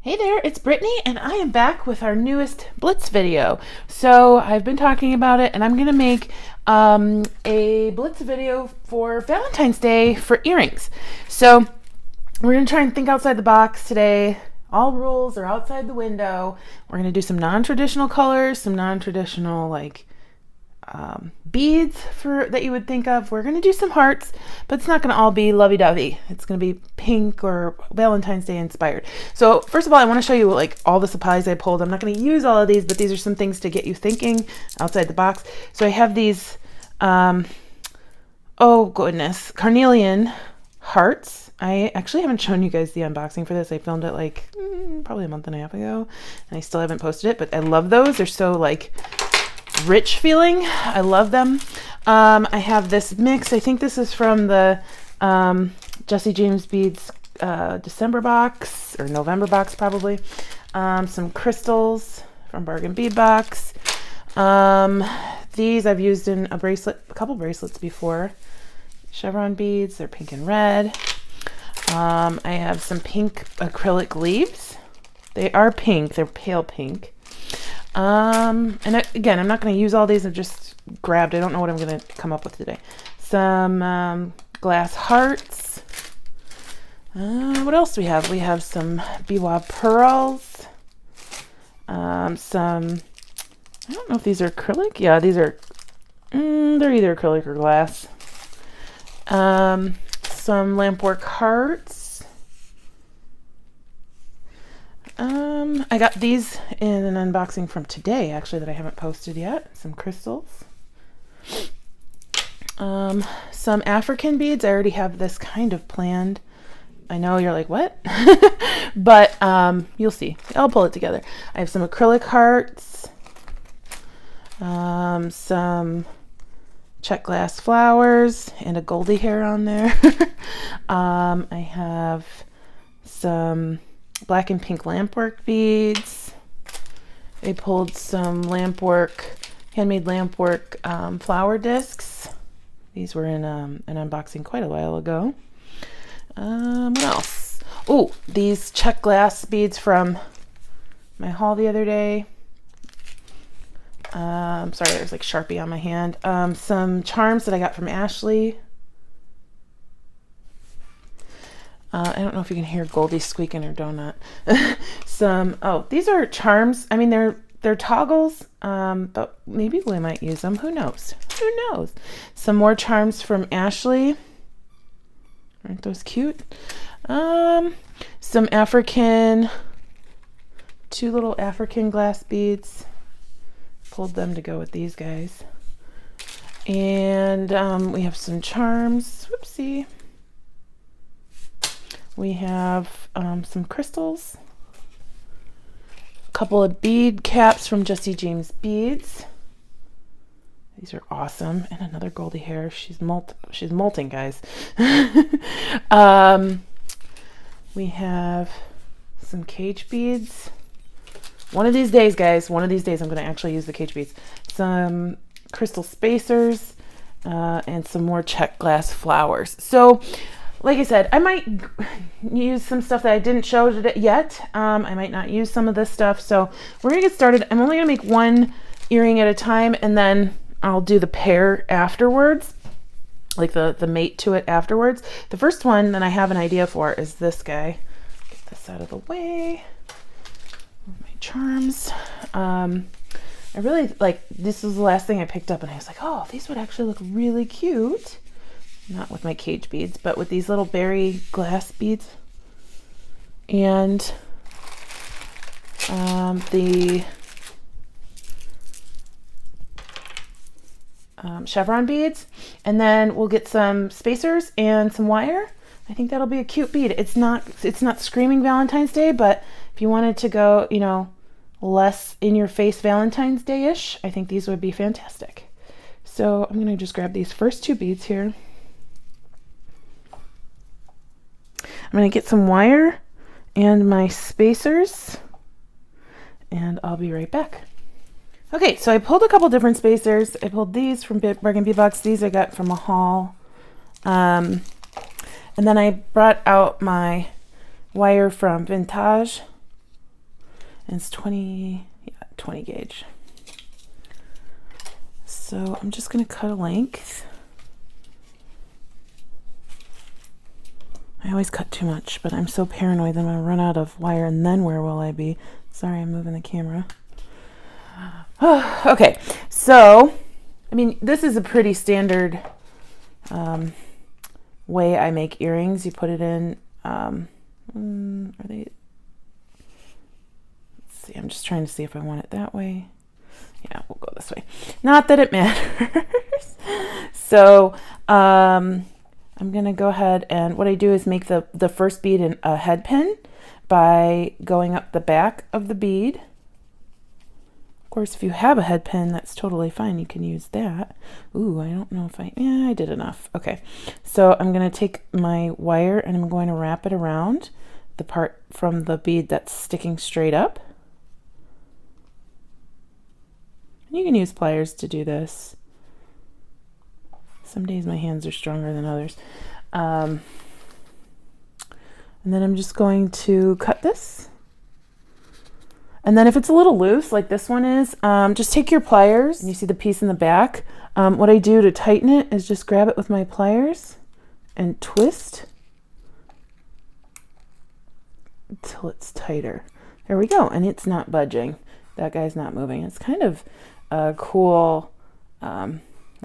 Hey there, it's Brittany, and I am back with our newest Blitz video. So I've been talking about it, and I'm going to make a Blitz video for Valentine's Day for earrings. So we're going to try and think outside the box today. All rules are outside the window. We're going to do some non-traditional colors, some non-traditional beads that you would think of. We're going to do some hearts, but it's not going to all be lovey-dovey. It's going to be pink or Valentine's Day inspired. So first of all, I want to show you all the supplies I pulled. I'm not going to use all of these, but these are some things to get you thinking outside the box. So I have these, oh goodness, carnelian hearts. I actually haven't shown you guys the unboxing for this. I filmed it probably a month and a half ago, and I still haven't posted it, but I love those. They're so rich feeling. I love them. I have this mix. I think this is from the Jesse James Beads December box or November box probably. Some crystals from Bargain Bead Box. These I've used in a couple bracelets before. Chevron beads. They're pink and red. I have some pink acrylic leaves. They are pink. They're pale pink. And again, I'm not going to use all these. I've just grabbed. I don't know what I'm going to come up with today. Some glass hearts. What else do we have? We have some Bead pearls. Some, I don't know if these are acrylic. Yeah, these are, they're either acrylic or glass. Some lampwork hearts. I got these in an unboxing from today, actually, that I haven't posted yet. Some crystals. Some African beads. I already have this kind of planned. I know you're like, what? But you'll see. I'll pull it together. I have some acrylic hearts. Some check glass flowers and a Goldie hair on there. I have some black and pink lampwork beads. I pulled some handmade lampwork flower discs. These were in an unboxing quite a while ago. What else? Oh, these check glass beads from my haul the other day. Sorry, there's Sharpie on my hand. Some charms that I got from Ashley. I don't know if you can hear Goldie squeaking her donut. These are charms. I mean, they're toggles, but maybe we might use them. Who knows? Who knows? Some more charms from Ashley. Aren't those cute? Some two little African glass beads. Pulled them to go with these guys. And we have some charms. Whoopsie. We have some crystals, a couple of bead caps from Jesse James Beads. These are awesome, and another Goldie hair. She's molting, guys. We have some cage beads. One of these days, guys, I'm going to actually use the cage beads. Some crystal spacers, and some more check glass flowers. So, like I said, I might use some stuff that I didn't show yet. I might not use some of this stuff. So we're going to get started. I'm only going to make one earring at a time, and then I'll do the pair afterwards, like the mate to it afterwards. The first one that I have an idea for is this guy. Get this out of the way. My charms. I really this was the last thing I picked up, and I was like, oh, these would actually look really cute. Not with my cage beads, but with these little berry glass beads. And the chevron beads. And then we'll get some spacers and some wire. I think that'll be a cute bead. It's not screaming Valentine's Day, but if you wanted to go, less in your face Valentine's Day-ish, I think these would be fantastic. So I'm going to just grab these first two beads here. I'm going to get some wire and my spacers, and I'll be right back. Okay, so I pulled a couple different spacers. I pulled these from Bargain Bead Box. These I got from a haul. And then I brought out my wire from Vintage. And it's 20, yeah, 20 gauge. So I'm just going to cut a length. I always cut too much, but I'm so paranoid that I'm going to run out of wire, and then where will I be? Sorry, I'm moving the camera. Okay, so, I mean, this is a pretty standard way I make earrings. You put it in, are they, let's see, I'm just trying to see if I want it that way. Yeah, we'll go this way. Not that it matters. So, I'm going to go ahead, and what I do is make the first bead in a head pin by going up the back of the bead. Of course, if you have a head pin, that's totally fine. You can use that. Ooh, I don't know if I did enough. Okay, so I'm going to take my wire and I'm going to wrap it around the part from the bead that's sticking straight up. You can use pliers to do this. Some days my hands are stronger than others. And then I'm just going to cut this. And then if it's a little loose, like this one is, just take your pliers, and you see the piece in the back. What I do to tighten it is just grab it with my pliers and twist until it's tighter. There we go, and it's not budging. That guy's not moving. It's kind of a cool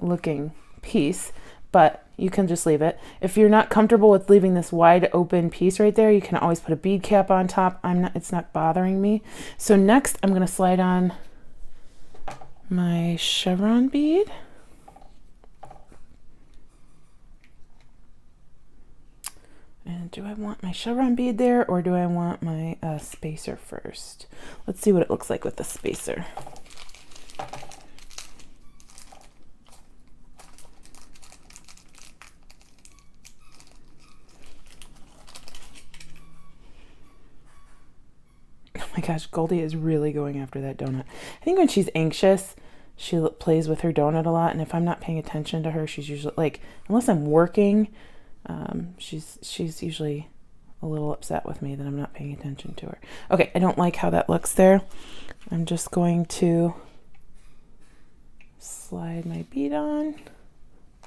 looking piece, but you can just leave it. If you're not comfortable with leaving this wide open piece right there, you can always put a bead cap on top. It's not bothering me. So next I'm going to slide on my chevron bead. And do I want my chevron bead there, or do I want my spacer first? Let's see what it looks like with the spacer. Oh my gosh, Goldie is really going after that donut. I think when she's anxious, she plays with her donut a lot, and if I'm not paying attention to her, she's usually, like, unless I'm working, she's usually a little upset with me that I'm not paying attention to her. Okay, I don't like how that looks there. I'm just going to slide my bead on.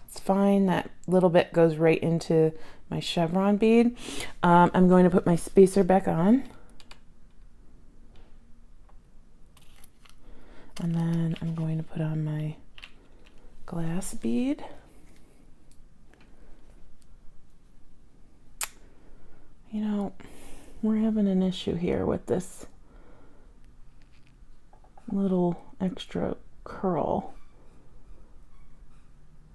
It's fine, that little bit goes right into my chevron bead. I'm going to put my spacer back on. And then I'm going to put on my glass bead. You know, we're having an issue here with this little extra curl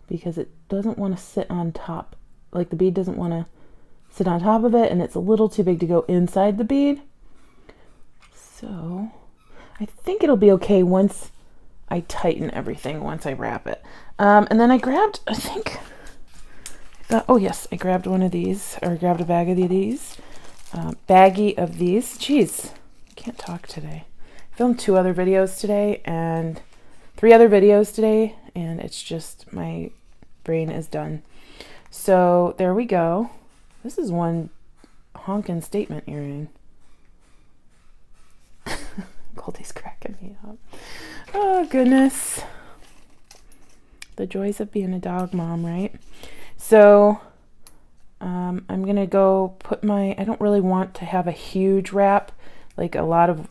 because it doesn't want to sit on top. Like, the bead doesn't want to sit on top of it, and it's a little too big to go inside the bead. So I think it'll be okay once I tighten everything, once I wrap it. And then I grabbed, oh yes, I grabbed one of these, or grabbed a bag of these. Baggie of these. Jeez, I can't talk today. I filmed 3 other videos today, and it's just, my brain is done. So there we go. This is one honkin' statement earring. Goldie's cracking me up. Oh, goodness. The joys of being a dog mom, right? So, I'm going to go put I don't really want to have a huge wrap, like a lot of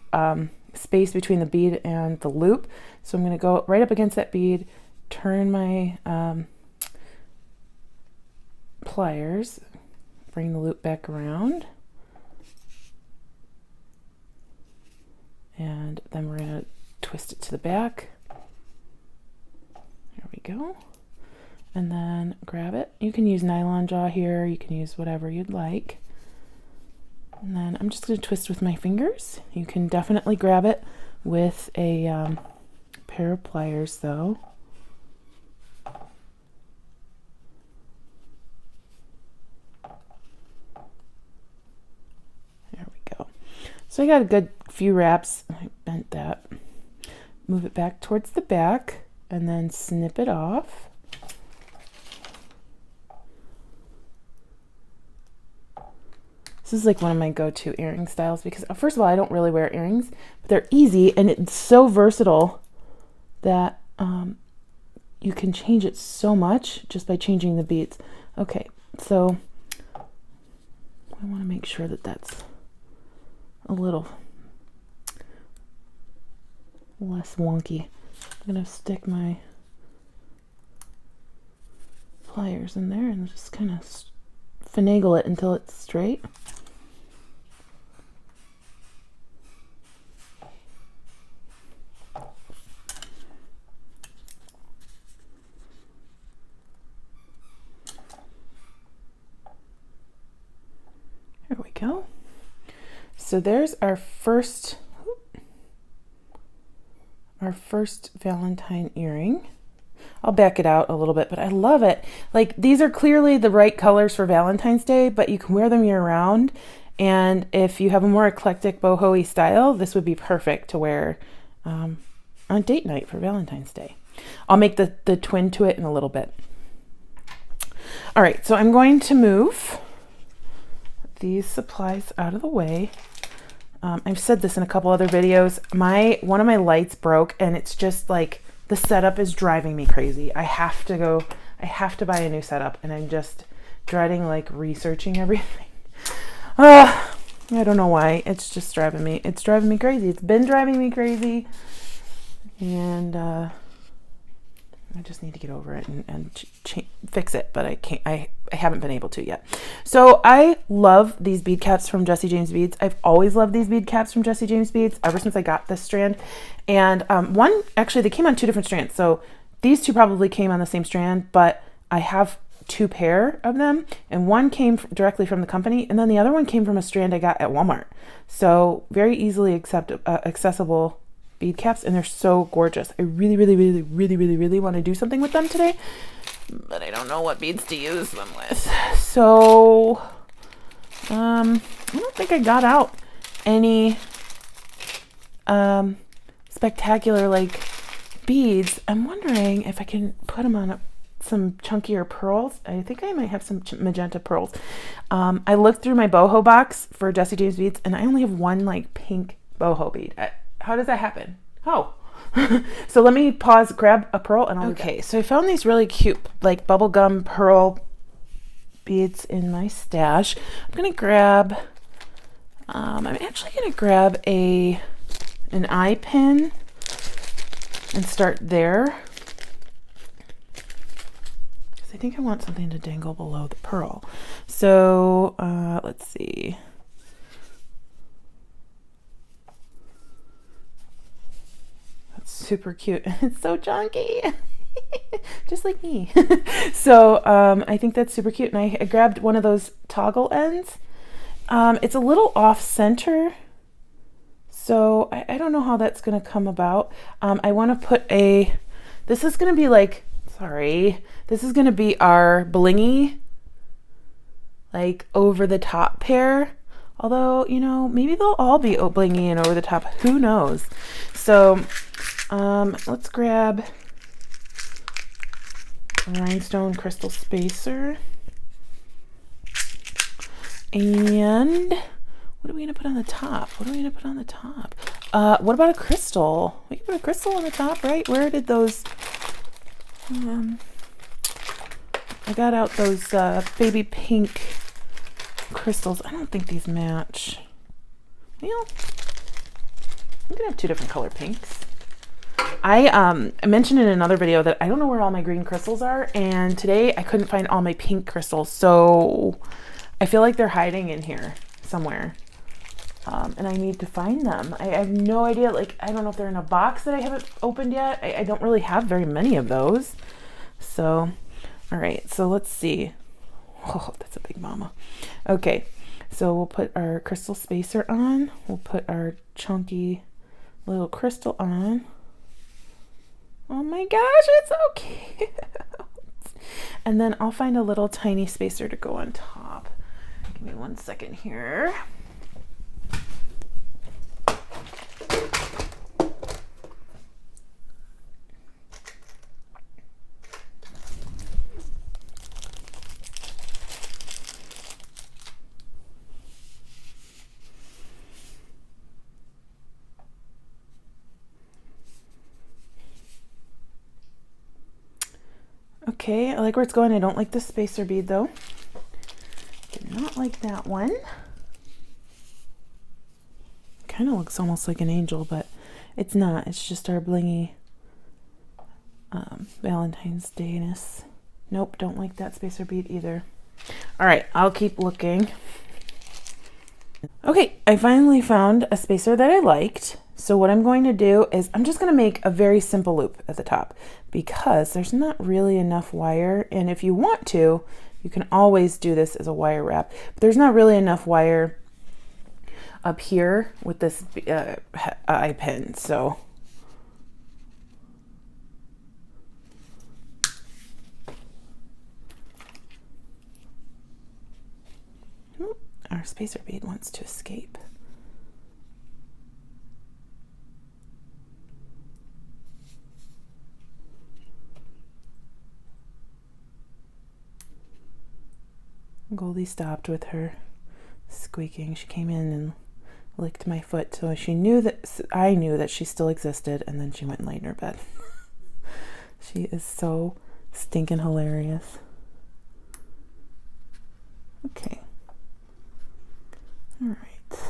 space between the bead and the loop. So I'm going to go right up against that bead, turn my pliers, bring the loop back around. And then we're going to twist it to the back. There we go. And then grab it. You can use nylon jaw here. You can use whatever you'd like. And then I'm just going to twist with my fingers. You can definitely grab it with a pair of pliers, though. There we go. So I got a good few wraps. I bent that. Move it back towards the back and then snip it off. This is like one of my go-to earring styles because first of all, I don't really wear earrings, but they're easy and it's so versatile that you can change it so much just by changing the beads. Okay, so I want to make sure that that's a little less wonky. I'm going to stick my pliers in there and just kind of finagle it until it's straight. There we go. So there's our first Valentine earring. I'll back it out a little bit, but I love it. Like, these are clearly the right colors for Valentine's Day, but you can wear them year round. And if you have a more eclectic boho-y style, this would be perfect to wear on date night for Valentine's Day. I'll make the twin to it in a little bit. All right, so I'm going to move these supplies out of the way. I've said this in a couple other videos. One of my lights broke, and it's just like the setup is driving me crazy. I have to buy a new setup, and I'm just dreading like researching everything. I don't know why. It's just driving me. It's driving me crazy. It's been driving me crazy, and I just need to get over it and fix it, but I can't. I haven't been able to yet. So I love these bead caps from Jesse James Beads. I've always loved these bead caps from Jesse James Beads ever since I got this strand. And actually they came on 2 different strands. So these 2 probably came on the same strand, but I have 2 pair of them, and one came directly from the company, and then the other one came from a strand I got at Walmart. So very easily accessible bead caps, and they're so gorgeous. I really want to do something with them today, but I don't know what beads to use them with. So I don't think I got out any spectacular like beads. I'm wondering if I can put them on some chunkier pearls. I think I might have some magenta pearls. I looked through my boho box for Jesse James Beads, and I only have one like pink boho bead. How does that happen? Oh. So let me pause, grab a pearl, and I'll okay, so I found these really cute like bubblegum pearl beads in my stash. I'm gonna grab I'm actually gonna grab an eye pin and start there, because I think I want something to dangle below the pearl. So let's see. Super cute. It's so chunky. Just like me. So I think that's super cute, and I grabbed one of those toggle ends. It's a little off center, so I don't know how that's going to come about. I want to put this is going to be like, this is going to be our blingy like over the top pair. Although, you know, maybe they'll all be blingy and over the top. Who knows? So let's grab a rhinestone crystal spacer. And what are we going to put on the top? What about a crystal? We can put a crystal on the top, right? Where did those... I got out those baby pink crystals. I don't think these match. Well, I'm gonna have 2 different color pinks. I mentioned in another video that I don't know where all my green crystals are, and today I couldn't find all my pink crystals, so I feel like they're hiding in here somewhere, and I need to find them. I have no idea. Like, I don't know if they're in a box that I haven't opened yet. I don't really have very many of those. So all right, so let's see. Oh, that's a big mama. Okay, so we'll put our crystal spacer on. We'll put our chunky little crystal on. Oh my gosh, it's so cute. And then I'll find a little tiny spacer to go on top. Give me 1 second here. Okay, I like where it's going. I don't like the spacer bead though. Did not like that one. Kind of looks almost like an angel, but it's not. It's just our blingy Valentine's Day-ness. Nope, don't like that spacer bead either. All right, I'll keep looking. Okay, I finally found a spacer that I liked. So what I'm going to do is I'm just going to make a very simple loop at the top because there's not really enough wire. And if you want to, you can always do this as a wire wrap. But there's not really enough wire up here with this eye pin. So our spacer bead wants to escape. Goldie stopped with her squeaking. She came in and licked my foot, so she knew that I knew that she still existed, and then she went and laid in her bed. She is so stinking hilarious. Okay. All right.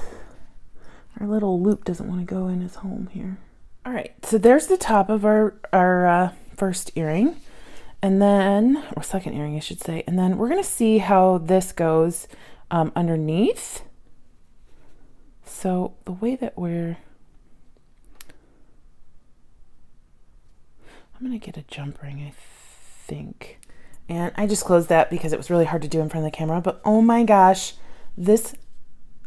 Our little loop doesn't want to go in his home here. All right, so there's the top of our first earring. And then, or second earring, I should say. And then we're going to see how this goes underneath. So the way that I'm going to get a jump ring, I think. And I just closed that because it was really hard to do in front of the camera. But oh my gosh, this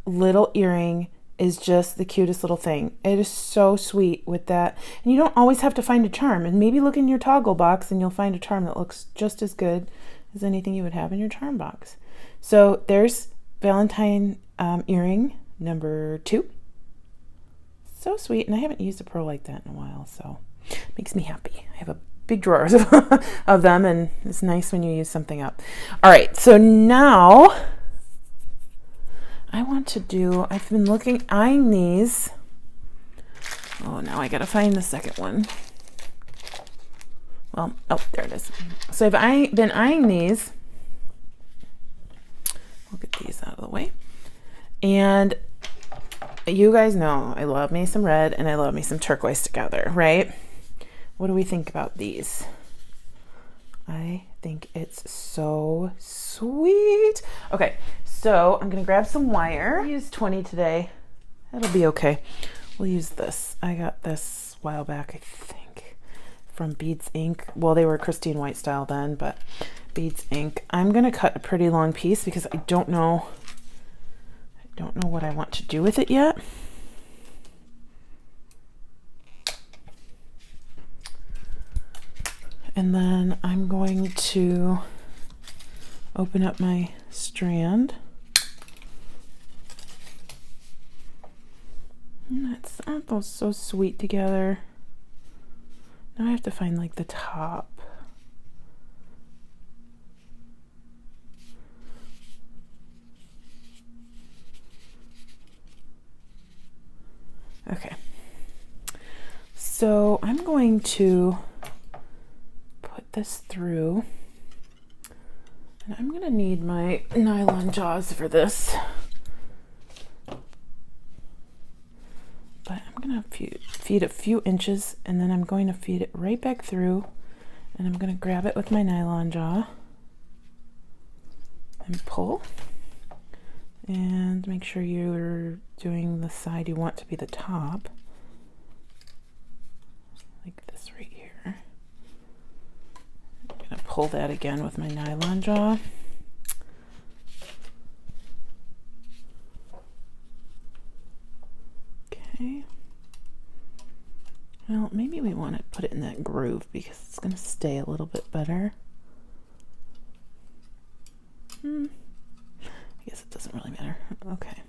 little earring is just the cutest little thing. It is so sweet with that. And you don't always have to find a charm. And maybe look in your toggle box and you'll find a charm that looks just as good as anything you would have in your charm box. So there's Valentine earring number 2. So sweet. And I haven't used a pearl like that in a while, so it makes me happy. I have a big drawer of them, and it's nice when you use something up. All right, so now I've been eyeing these. Oh, now I gotta find the second one. Well, oh, there it is. So I've been eyeing these. We'll get these out of the way. And you guys know I love me some red and I love me some turquoise together, right? What do we think about these? I think it's so sweet. Okay, so I'm gonna grab some wire. I used 20 today. That'll be okay. We'll use this. I got this a while back, I think, from Beads Inc. Well, they were Christine White style then, but Beads Inc. I'm gonna cut a pretty long piece because I don't know what I want to do with it yet. And then I'm going to open up my strand. Aren't those so sweet together? Now I have to find like the top. Okay. So I'm going to put this through, and I'm gonna need my nylon jaws for this, but I'm gonna feed a few inches, and then I'm going to feed it right back through, and I'm gonna grab it with my nylon jaw and pull, and make sure you're doing the side you want to be the top, like this right here. I'm gonna pull that again with my nylon jaw. Okay. Well, maybe we want to put it in that groove because it's going to stay a little bit better. I guess it doesn't really matter. Okay.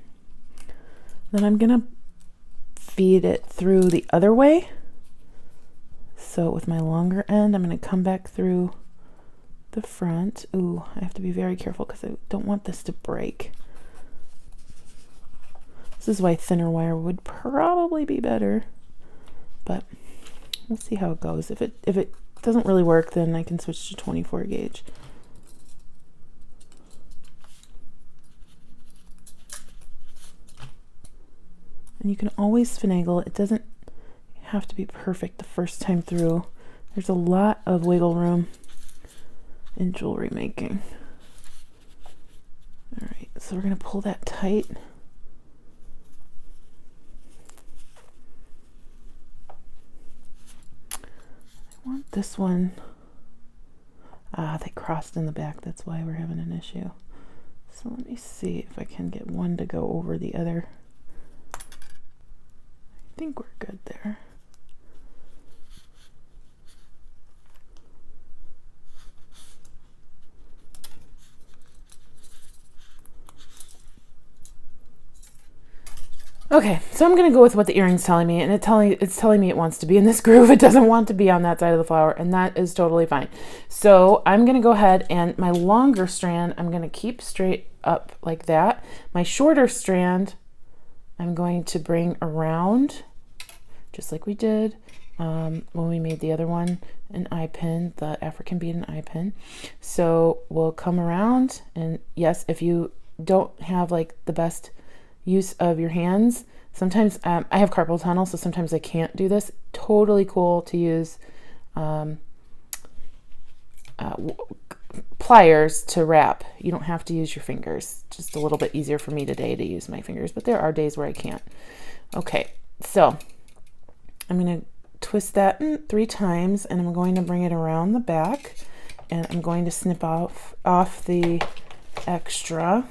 Then I'm going to feed it through the other way. So with my longer end, I'm going to come back through the front. Ooh, I have to be very careful because I don't want this to break. This is why thinner wire would probably be better, but we'll see how it goes. If it doesn't really work, then I can switch to 24 gauge. And you can always finagle. It doesn't have to be perfect the first time through. There's a lot of wiggle room in jewelry making. All right, so we're going to pull that tight. I want this one. They crossed in the back. That's why we're having an issue. So let me see if I can get one to go over the other. I think we're good there. Okay, so I'm going to go with what the earring's telling me, and it's telling me it wants to be in this groove. It doesn't want to be on that side of the flower, and that is totally fine. So I'm going to go ahead, and my longer strand, I'm going to keep straight up like that. My shorter strand, I'm going to bring around, just like we did when we made the other one, an eye pin, the African bead and eye pin. So we'll come around, and yes, if you don't have like the best use of your hands, sometimes I have carpal tunnel, so sometimes I can't do this. Totally cool to use pliers to wrap. You don't have to use your fingers. Just a little bit easier for me today to use my fingers, but there are days where I can't. Okay, so I'm going to twist that 3 times, and I'm going to bring it around the back, and I'm going to snip off the extra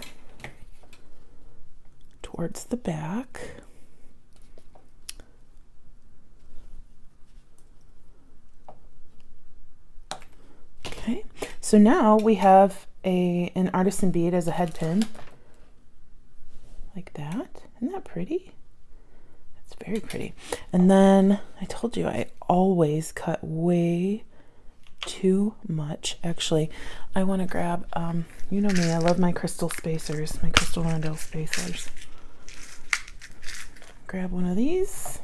towards the back. Okay, so now we have an artisan bead as a head pin, like that. Isn't that pretty? It's very pretty. And then I told you I always cut way too much. Actually, I want to grab, you know me, I love my crystal spacers, my crystal rondelle spacers. Grab one of these.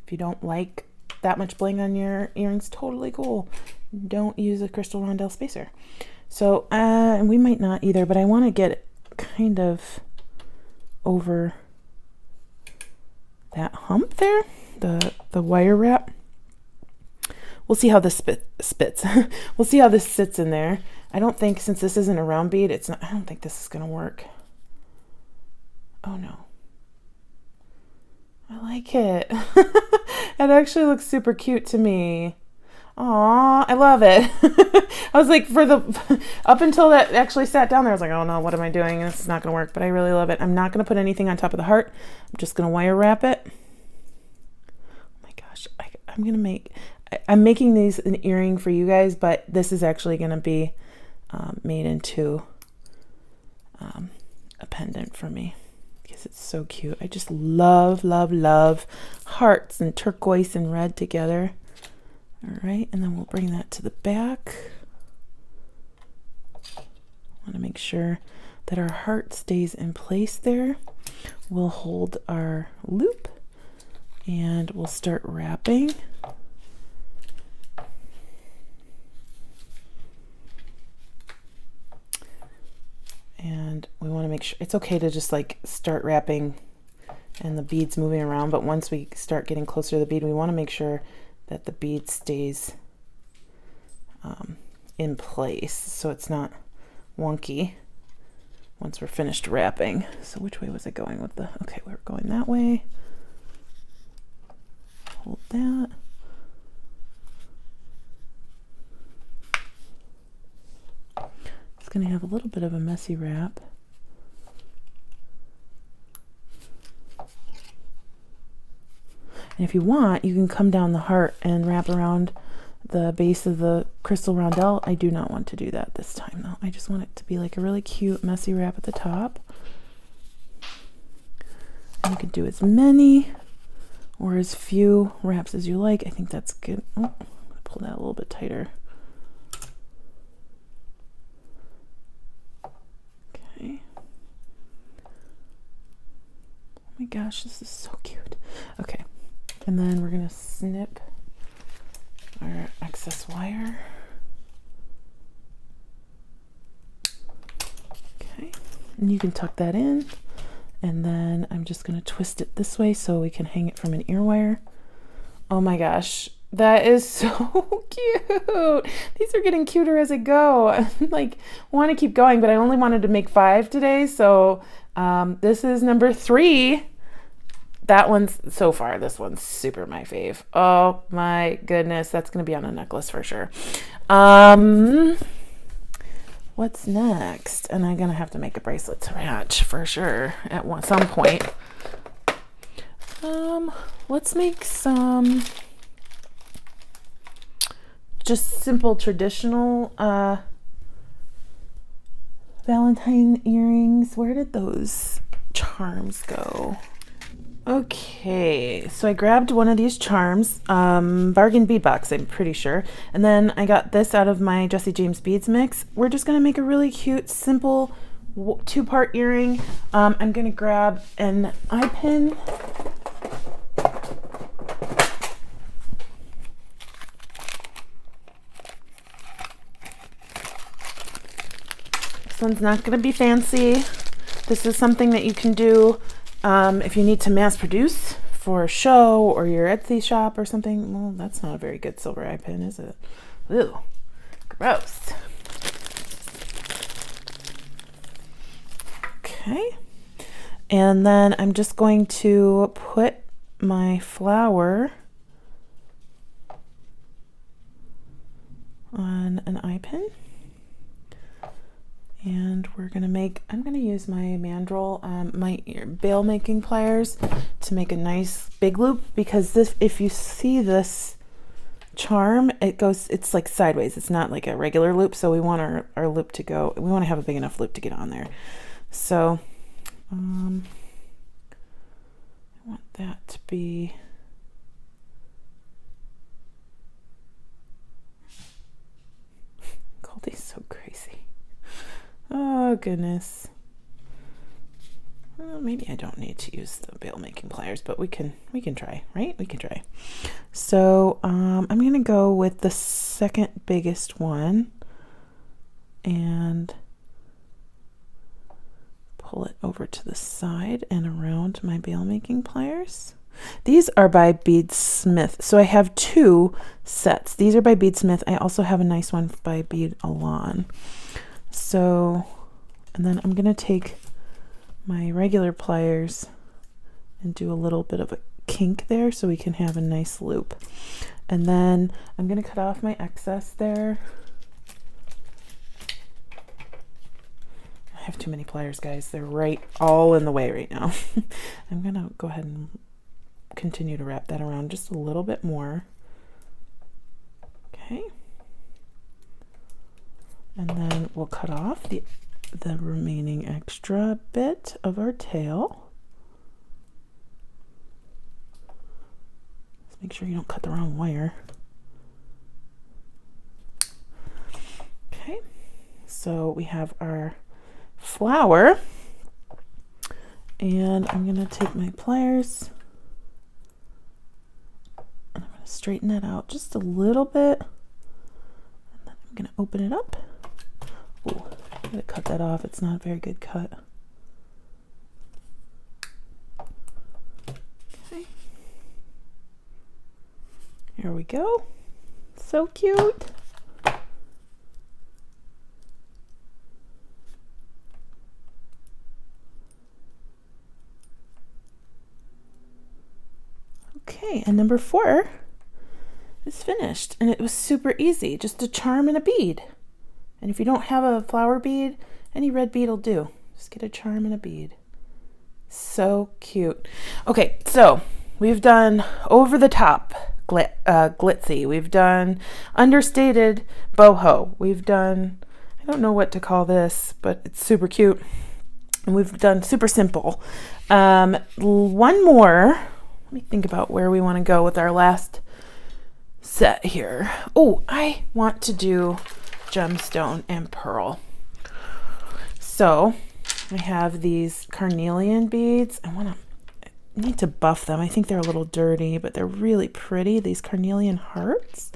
If you don't like that much bling on your earrings, totally cool. Don't use a crystal rondelle spacer. So we might not either, but I want to get it kind of over that hump there, the wire wrap. We'll see how this spits. We'll see how this sits in there. I don't think, since this isn't a round bead, I don't think this is going to work. Oh no. I like it. It actually looks super cute to me. Aw, I love it. I was like, up until that actually sat down there, I was like, oh no, what am I doing? This is not going to work, but I really love it. I'm not going to put anything on top of the heart. I'm just going to wire wrap it. Oh my gosh, I'm making these an earring for you guys, but this is actually going to be made into a pendant for me. It's so cute. I just love, love, love hearts and turquoise and red together. All right, and then we'll bring that to the back. I want to make sure that our heart stays in place there. We'll hold our loop and we'll start wrapping. And we want to make sure it's okay to just like start wrapping and the beads moving around, but once we start getting closer to the bead, we want to make sure that the bead stays in place so it's not wonky once we're finished wrapping. So which way was I going with the, okay, we were going that way. Hold that. It's going to have a little bit of a messy wrap. And if you want, you can come down the heart and wrap around the base of the crystal rondelle. I do not want to do that this time though. I just want it to be like a really cute messy wrap at the top. And you can do as many or as few wraps as you like. I think that's good. Oh, I'm going to pull that a little bit tighter. Okay. Oh my gosh, this is so cute. Okay. And then we're going to snip our excess wire. Okay, and you can tuck that in, and then I'm just going to twist it this way so we can hang it from an ear wire. Oh my gosh, that is so cute. These are getting cuter as I go. I like want to keep going, but I only wanted to make 5 today, so this is number 3. That one's, so far, this one's super my fave. Oh my goodness, that's going to be on a necklace for sure. What's next? And I'm going to have to make a bracelet to match for sure at some point. Let's make some just simple traditional Valentine earrings. Where did those charms go? Okay, so I grabbed one of these charms, bargain bead box, I'm pretty sure. And then I got this out of my Jesse James beads mix. We're just gonna make a really cute, simple 2-part earring. I'm gonna grab an eye pin. This one's not gonna be fancy. This is something that you can do if you need to mass produce for a show or your Etsy shop or something. Well, that's not a very good silver eye pin, is it? Ew, gross. Okay, and then I'm just going to put my flower on an eye pin. And we're gonna make, I'm gonna use my mandrel, my bail making pliers to make a nice big loop, because this, if you see this charm, it's like sideways. It's not like a regular loop. So we want our loop to go, we want to have a big enough loop to get on there. So I want that to be, Goldie's so crazy. Oh goodness. Well, maybe I don't need to use the bail making pliers, but we can try, right? We can try. So I'm gonna go with the second biggest one and pull it over to the side and around my bail making pliers. These are by Bead Smith. So I have 2 sets. These are by Bead Smith. I also have a nice one by Bead Alon. So, and then I'm going to take my regular pliers and do a little bit of a kink there so we can have a nice loop. And then I'm going to cut off my excess there. I have too many pliers, guys. They're right all in the way right now. I'm going to go ahead and continue to wrap that around just a little bit more. Okay. And then we'll cut off the remaining extra bit of our tail. Just make sure you don't cut the wrong wire. Okay, so we have our flower, and I'm going to take my pliers and I'm going to straighten that out just a little bit, and then I'm going to open it up. Ooh, I'm gonna cut that off. It's not a very good cut. Okay. Here we go. So cute. Okay, and number 4 is finished, and it was super easy. Just a charm and a bead. And if you don't have a flower bead, any red bead will do. Just get a charm and a bead. So cute. Okay, so we've done over the top glitzy. We've done understated boho. We've done, I don't know what to call this, but it's super cute. And we've done super simple. One more. Let me think about where we want to go with our last set here. Oh, I want to do Gemstone and Pearl. So I have these carnelian beads. I want to need to buff them. I think they're a little dirty, but they're really pretty. These carnelian hearts.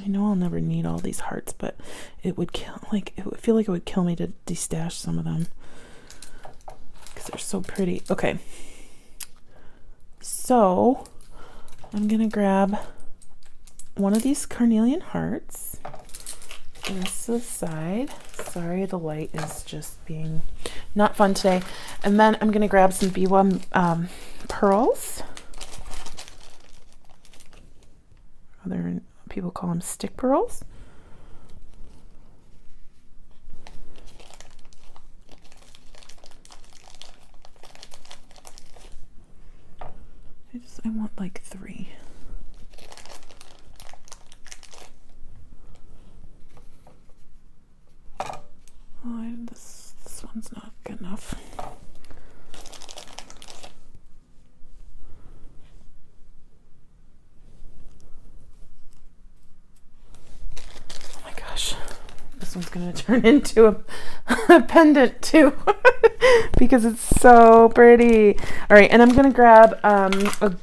I know I'll never need all these hearts, but it would kill, like, it would feel like it would kill me to destash some of them because they're so pretty. Okay. So I'm going to grab one of these carnelian hearts. This to the side. Sorry, the light is just being not fun today. And then I'm going to grab some B1 pearls. Other people call them stick pearls. I want like 3. Oh, this one's not good enough. Oh my gosh, this one's gonna turn into a pendant too because it's so pretty. All right, and I'm gonna grab a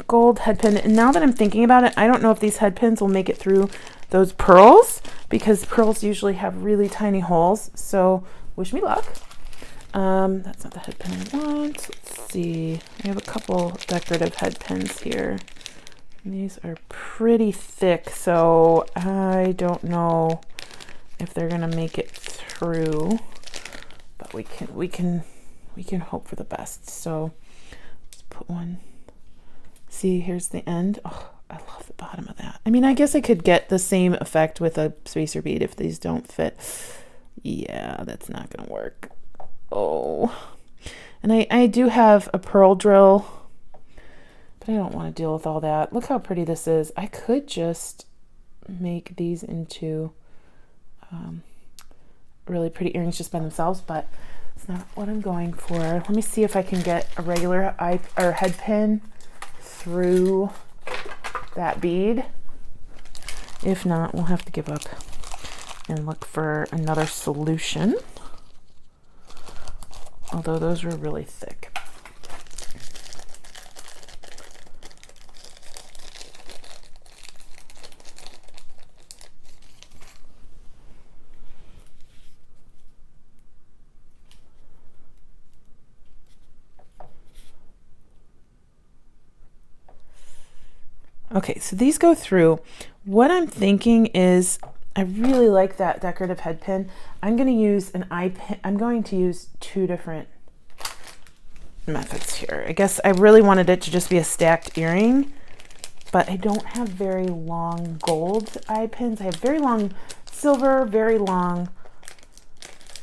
gold head pin. And now that I'm thinking about it, I don't know if these head pins will make it through those pearls because pearls usually have really tiny holes. So wish me luck. That's not the head pin I want. Let's see. I have a couple decorative head pins here. And these are pretty thick, so I don't know if they're gonna make it through. But we can hope for the best. So let's put one. See, here's the end. Oh, I love the bottom of that. I mean, I guess I could get the same effect with a spacer bead if these don't fit. Yeah, that's not gonna work. Oh, and I do have a pearl drill, but I don't want to deal with all that. Look how pretty this is. I could just make these into really pretty earrings just by themselves, but it's not what I'm going for. Let me see if I can get a regular head pin through that bead. If not, we'll have to give up and look for another solution. Although those were really thick. Okay, so these go through. What I'm thinking is, I really like that decorative head pin. I'm going to use an eye pin. I'm going to use 2 different methods here. I guess I really wanted it to just be a stacked earring, but I don't have very long gold eye pins. I have very long silver, very long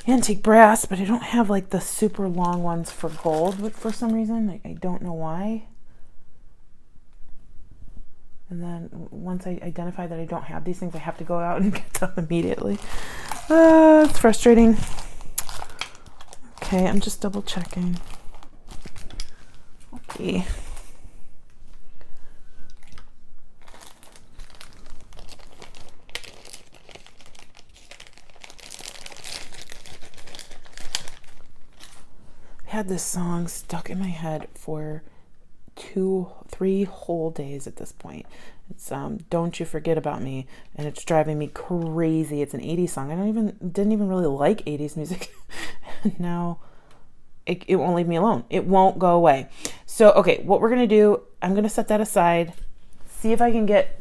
antique brass, but I don't have like the super long ones for gold for some reason. I don't know why. And then once I identify that I don't have these things, I have to go out and get them immediately. It's frustrating. Okay, I'm just double checking. Okay. I had this song stuck in my head for 2-3 whole days at this point. It's Don't You Forget About Me, and it's driving me crazy. It's an 80s song. Didn't even really like 80s music. And now it won't leave me alone. It won't go away. So okay, what we're gonna do, I'm gonna set that aside, see if I can get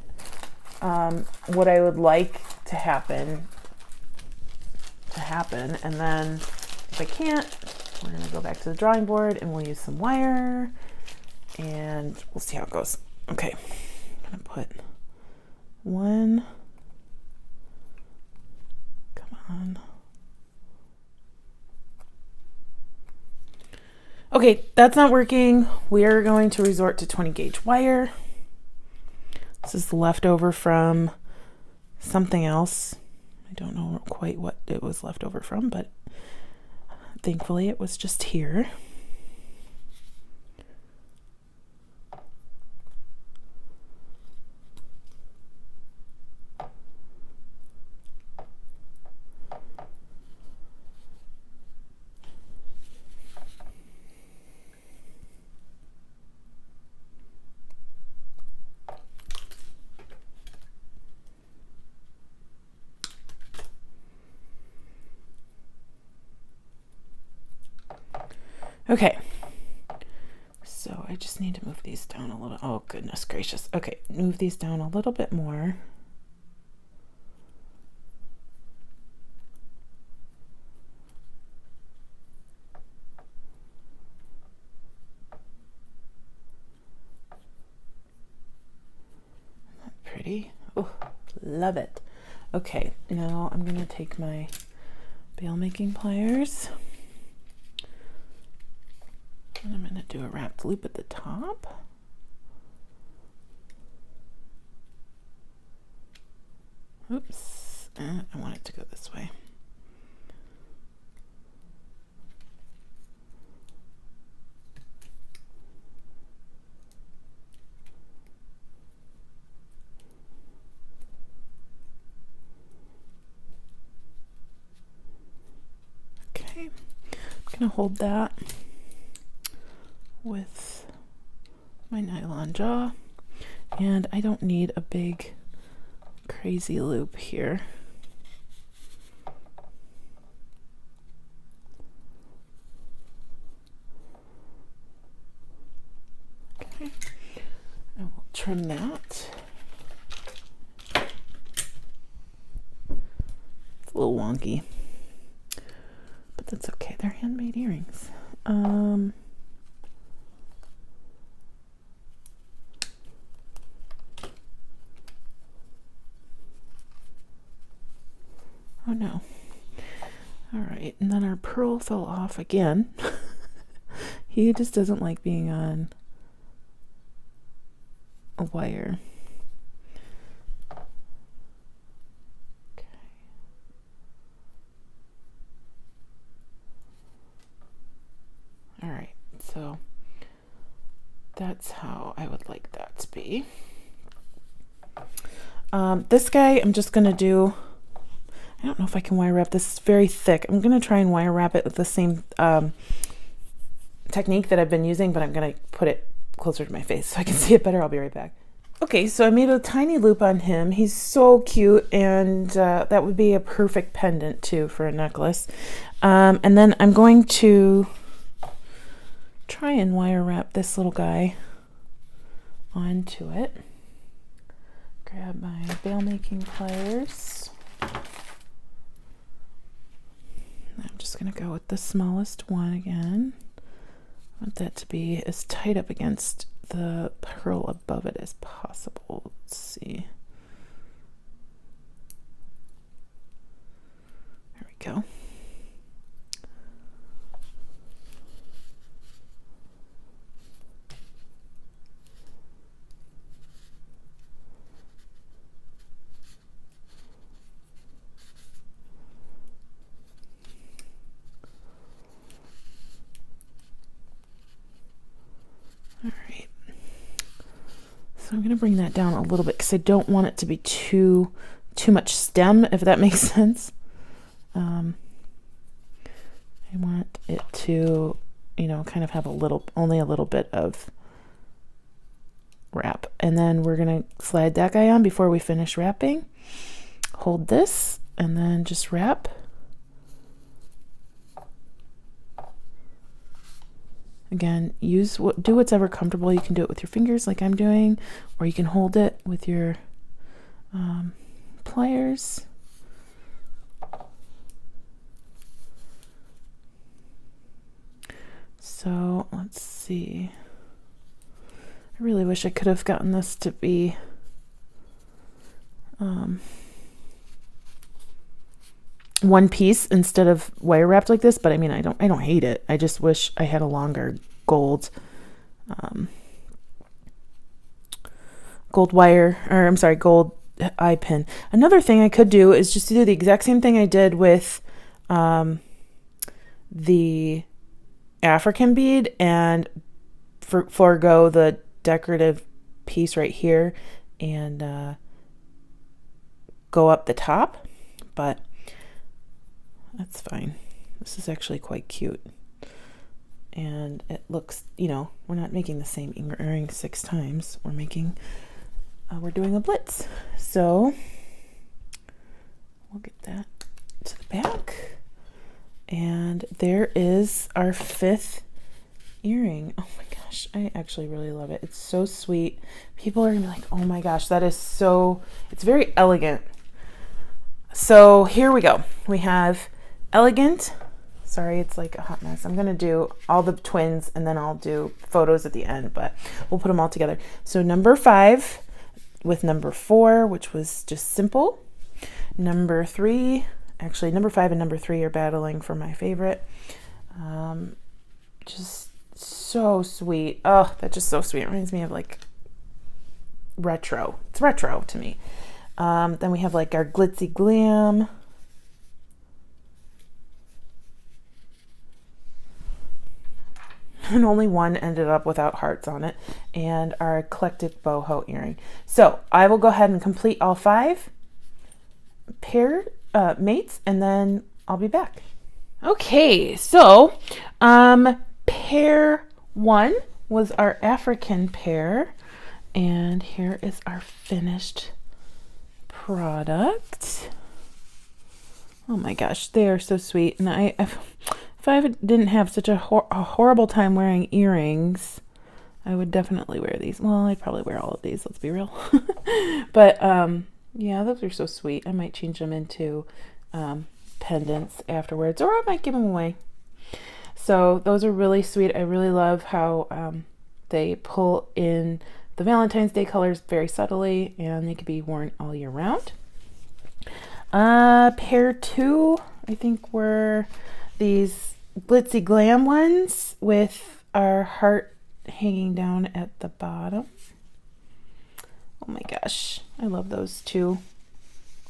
what I would like to happen, and then if I can't, we're gonna go back to the drawing board and we'll use some wire and we'll see how it goes. Okay, I'm gonna put 1. Come on. Okay, that's not working. We are going to resort to 20 gauge wire. This is leftover from something else. I don't know quite what it was left over from, but thankfully it was just here. Okay. So I just need to move these down a little. Oh, goodness gracious. Okay, move these down a little bit more. Isn't that pretty? Oh, love it. Okay, now I'm going to take my bail making pliers. And I'm going to do a wrapped loop at the top. Oops, I want it to go this way. Okay, I'm going to hold that with my nylon jaw, and I don't need a big crazy loop here. Okay, I will trim that. It's a little wonky, but that's okay. They're handmade earrings. Oh no. All right, and then our pearl fell off again. He just doesn't like being on a wire. Okay. All right, so that's how I would like that to be. This guy, I'm just gonna do, I don't know if I can wire wrap. This is very thick. I'm going to try and wire wrap it with the same technique that I've been using, but I'm going to put it closer to my face so I can see it better. I'll be right back. Okay, so I made a tiny loop on him. He's so cute, and that would be a perfect pendant too for a necklace. And then I'm going to try and wire wrap this little guy onto it. Grab my bail making pliers. I'm just going to go with the smallest one again. I want that to be as tight up against the pearl above it as possible. Let's see. There we go. All right, so I'm going to bring that down a little bit because I don't want it to be too much stem, if that makes sense. I want it to, you know, kind of have only a little bit of wrap. And then we're going to slide that guy on before we finish wrapping. Hold this and then just wrap. Again, do what's ever comfortable. You can do it with your fingers like I'm doing, or you can hold it with your pliers. So let's see. I really wish I could have gotten this to be one piece instead of wire wrapped like this, but I mean, I don't hate it. I just wish I had a longer gold wire, or I'm sorry, gold eye pin. Another thing I could do is just do the exact same thing I did with the African bead and forego the decorative piece right here and go up the top, but that's fine. This is actually quite cute. And it looks, you know, we're not making the same earring 6 times. We're doing a blitz. So we'll get that to the back. And there is our 5th earring. Oh my gosh, I actually really love it. It's so sweet. People are gonna be like, oh my gosh, that is so, it's very elegant. So here we go. We have elegant. Sorry, it's like a hot mess. I'm gonna do all the twins and then I'll do photos at the end, but we'll put them all together. So number 5 with number 4, which was just simple. Number 3, actually number 5 and number 3 are battling for my favorite. Just so sweet. Oh, that's just so sweet. It reminds me of like retro. It's retro to me. Then we have like our glitzy glam. And only one ended up without hearts on it. And our eclectic boho earring. So I will go ahead and complete all 5 pair mates, and then I'll be back. Okay, so pair 1 was our African pair. And here is our finished product. Oh my gosh, they are so sweet. And if I didn't have such a horrible time wearing earrings, I would definitely wear these. Well, I'd probably wear all of these, let's be real. But yeah, those are so sweet. I might change them into pendants afterwards, or I might give them away. So those are really sweet. I really love how they pull in the Valentine's Day colors very subtly, and they can be worn all year round. Pair 2, I think, were these glitzy glam ones with our heart hanging down at the bottom. Oh my gosh, I love those too.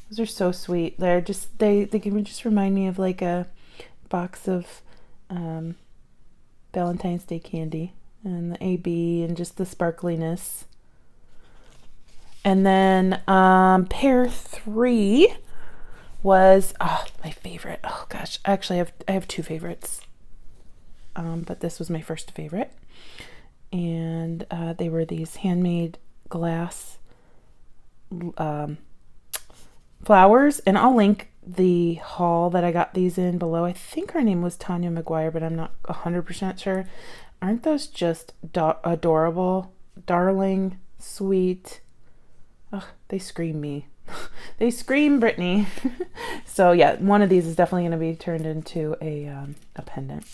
Those are so sweet. They're just they can just remind me of like a box of Valentine's Day candy, and the AB and just the sparkliness. And then pair 3 was my favorite. Oh gosh, actually I have 2 favorites, but this was my first favorite, and they were these handmade glass flowers, and I'll link the haul that I got these in below. I think her name was Tanya McGuire, but I'm not 100% sure. Aren't those just adorable, darling, sweet? Oh, they scream me. They scream Brittany. So yeah, one of these is definitely going to be turned into a pendant.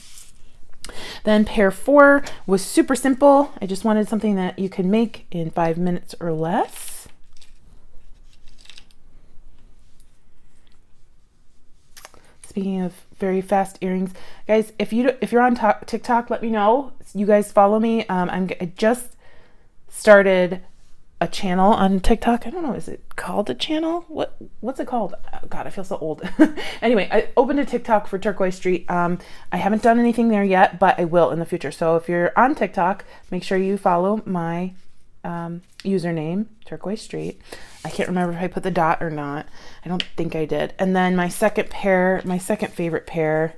Then pair 4 was super simple. I just wanted something that you can make in 5 minutes or less. Speaking of very fast earrings, guys, if you're on TikTok, let me know. You guys follow me. I just started a channel on TikTok. I don't know, is it called a channel? What's it called? Oh, God, I feel so old. Anyway, I opened a TikTok for Turquoise.Street. I haven't done anything there yet, but I will in the future. So if you're on TikTok, make sure you follow my username, Turquoise.Street. I can't remember if I put the dot or not. I don't think I did. And then my second favorite pair,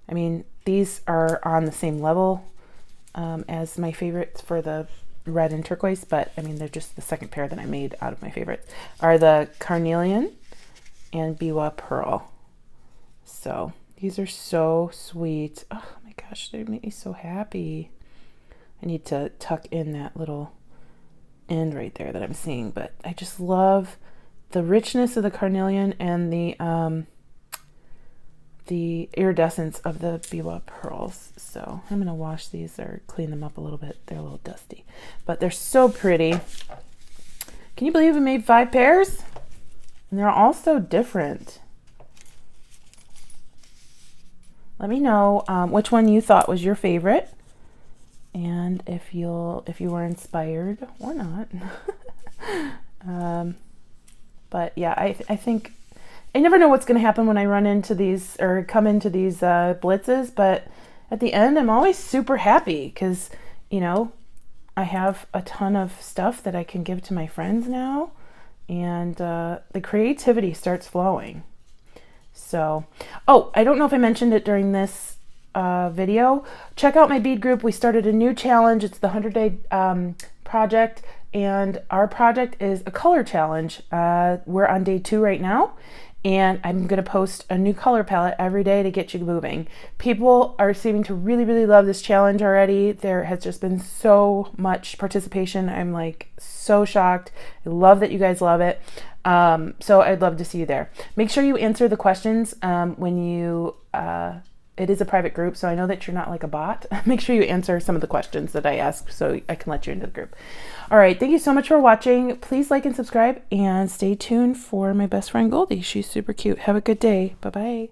I mean, these are on the same level as my favorites for the red and turquoise, but I mean, they're just the second pair that I made out of my favorites, are the Carnelian and Biwa Pearl. So these are so sweet. Oh my gosh, they make me so happy. I need to tuck in that little end right there that I'm seeing, but I just love the richness of the carnelian and the iridescence of the Biwa pearls. So I'm gonna wash these or clean them up a little bit. They're a little dusty, but they're so pretty. Can you believe we made 5 pairs? And they're all so different. Let me know which one you thought was your favorite, and if you were inspired or not. But yeah, I think I never know what's going to happen when I run into these or come into these blitzes, but at the end I'm always super happy because, you know, I have a ton of stuff that I can give to my friends now, and the creativity starts flowing. So, oh, I don't know if I mentioned it during this video. Check out my bead group. We started a new challenge. It's the 100-day project, and our project is a color challenge. We're on day 2 right now, And I'm going to post a new color palette every day to get you moving. People are seeming to really, really love this challenge already. There has just been so much participation. I'm like so shocked. I love that you guys love it. So I'd love to see you there. Make sure you answer the questions when you, it is a private group, so I know that you're not like a bot. Make sure you answer some of the questions that I ask so I can let you into the group. All right, thank you so much for watching. Please like and subscribe and stay tuned for my best friend Goldie. She's super cute. Have a good day. Bye-bye.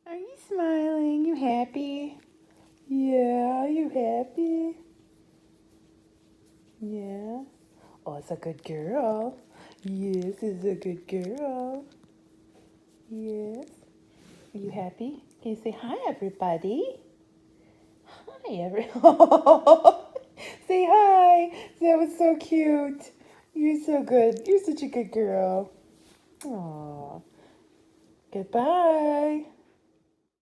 Are you smiling? You happy? Yeah, you happy? Yeah. Oh, it's a good girl. Yes, it's a good girl. Yes. Are you happy? Can you say hi, everybody? Hi, everyone. Say hi. That was so cute. You're so good. You're such a good girl. Aww. Goodbye.